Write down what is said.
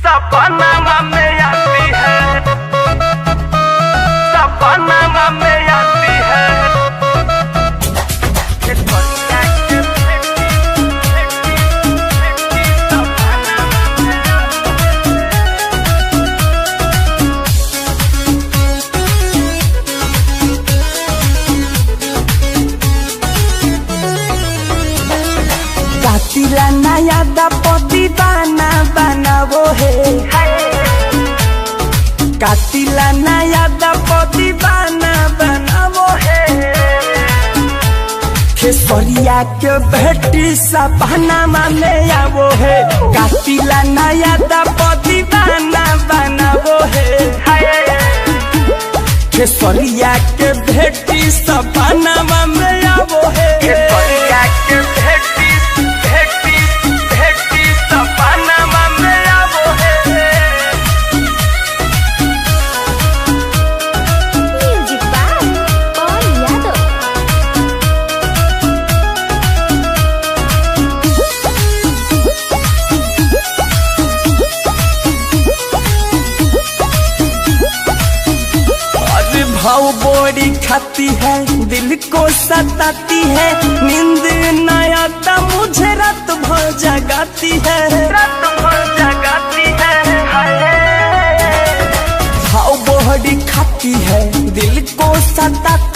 सपना में आती है, सपना में आती है। कातिला नया दपति बाना बनावो है, कातिला नया दपति बाना बनावो है। खेसरिया के बेटी सपना में आवो है, कातिला नया दपति बाना बनावो है। खेसरिया के बेटी सपना में आवो है, खेसरिया के भेटी भेटी भेटी सपना में आवो है। म्यूजिक बाय पवन यादव। अरे भाव बोरी खाती है, दिल को सताती है, नींद न आता मुझे रात भर जगाती है, रात भर जगाती है। भाव बोरी खाती है, दिल को सताती